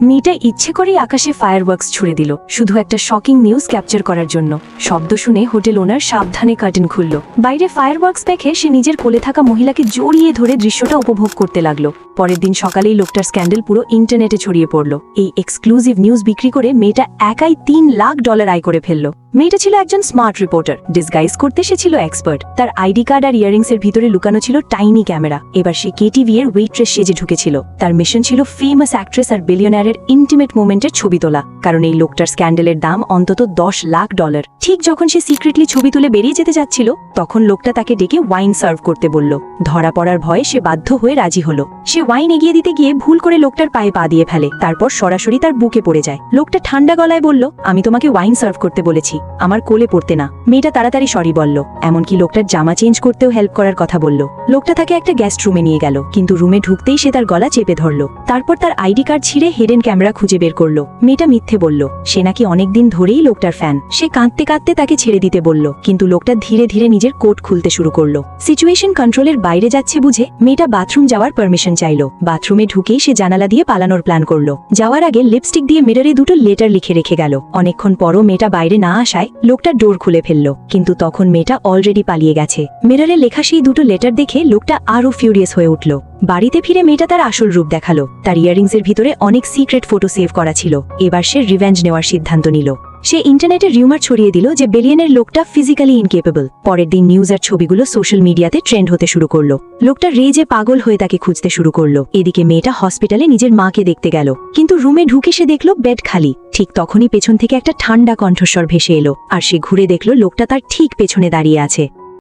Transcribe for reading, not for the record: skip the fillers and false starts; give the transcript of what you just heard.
মেয়েটা ইচ্ছে করেই আকাশে ফায়ারওয়ার্কস ছুড়ে দিল, শুধু একটা শকিং নিউজ ক্যাপচার করার জন্য। শব্দ শুনে হোটেল ওনার সাবধানে কার্টেন খুলল। বাইরে ফায়ারওয়ার্কস দেখে সে নিজের কোলে থাকা মহিলাকে জড়িয়ে ধরে দৃশ্যটা উপভোগ করতে লাগলো। পরের দিন সকালেই লোকটার স্ক্যান্ডেল পুরো ইন্টারনেটে ছড়িয়ে পড়ল। এই এক্সক্লুসিভ নিউজ বিক্রি করে মেয়েটা একাই $3 লাখ আয় করে ফেলল। মেয়েটা ছিল একজন স্মার্ট রিপোর্টার, ডিসগাইজ করতে সে ছিল এক্সপার্ট। তার আইডি কার্ড আর ইয়ারিংস এর ভিতরে লুকানো ছিল টাইনি ক্যামেরা। এবার সে কেটিভি এর ওয়েট্রেস সেজে ঢুকেছিল। তার মিশন ছিল ফেমাস অ্যাক্ট্রেস আর বিলিয়নারের ইন্টিমেট মোমেন্টের ছবি তোলা, কারণ এই লোকটার স্ক্যান্ডেলের দাম অন্তত $10 লাখ। ঠিক যখন সে সিক্রেটলি ছবি তুলে বেরিয়ে যেতে যাচ্ছিল, তখন লোকটা তাকে ডেকে ওয়াইন সার্ভ করতে বলল। ধরা পড়ার ভয়ে সে বাধ্য হয়ে রাজি হলো। সে ওয়াইন এগিয়ে দিতে গিয়ে ভুল করে লোকটার পায়ে পা দিয়ে ফেলে, তারপর সরাসরি তার বুকে পড়ে যায়। লোকটা ঠান্ডা গলায় বলল, আমি তোমাকে ওয়াইন সার্ভ করতে বলেছি, আমার কোলে পড়তে না। মেয়েটা তাড়াতাড়ি সরি বলল, এমনকি লোকটার জামা চেঞ্জ করতেও হেল্প করার কথা বলল। লোকটা তাকে একটা গেস্ট রুমে নিয়ে গেল, কিন্তু রুমে ঢুকতেই সে তার গলা চেপে ধরল। তারপর তার আইডি কার্ড ছিঁড়ে হিডেন ক্যামেরা খুঁজে বের করলো। মেয়েটা মিথ্যে বলল, সে নাকি অনেকদিন ধরেই লোকটার ফ্যান। সে কাঁদতে কাঁদতে তাকে ছেড়ে দিতে বলল, কিন্তু লোকটা ধীরে ধীরে নিজের কোট খুলতে শুরু করলো। সিচুয়েশন কন্ট্রোলের বাইরে যাচ্ছে বুঝে মেয়েটা বাথরুম যাওয়ার পারমিশন চাইল। বাথরুমে ঢুকেই সে জানালা দিয়ে পালানোর প্ল্যান করলো। যাওয়ার আগে লিপস্টিক দিয়ে মিররে 2টো লেটার লিখে রেখে গেল। অনেকক্ষণ পরও মেয়েটা বাইরে না আসায় লোকটা ডোর খুলে ফেলল, কিন্তু তখন মেয়েটা অলরেডি পালিয়ে গেছে। মিররে লেখা সেই 2টো লেটার দেখে লোকটা আরো ফিউরিয়াস হয়ে উঠল। বাড়িতে ফিরে মেয়েটা তার আসল রূপ দেখালো। তার ইয়ারিংস এর ভিতরে অনেক সিক্রেট ফটো সেভ করা ছিল। এবার সে রিভেঞ্জ নেওয়ার সিদ্ধান্ত নিল। সে ইন্টারনেটে রিউমার ছড়িয়ে দিল যে বিলিয়নের লোকটা ফিজিক্যালি ইনকেপেবল। পরের দিন নিউজ আর ছবিগুলো সোশ্যাল মিডিয়াতে ট্রেন্ড হতে শুরু করলো। লোকটা রেজে পাগল হয়ে তাকে খুঁজতে শুরু করলো। এদিকে মেয়েটা হসপিটালে নিজের মাকে দেখতে গেল, কিন্তু রুমে ঢুকে সে দেখলো বেড খালি। ঠিক তখনই পেছন থেকে একটা ঠান্ডা কণ্ঠস্বর ভেসে এলো, আর সে ঘুরে দেখলো লোকটা তার ঠিক পেছনে দাঁড়িয়ে আছে।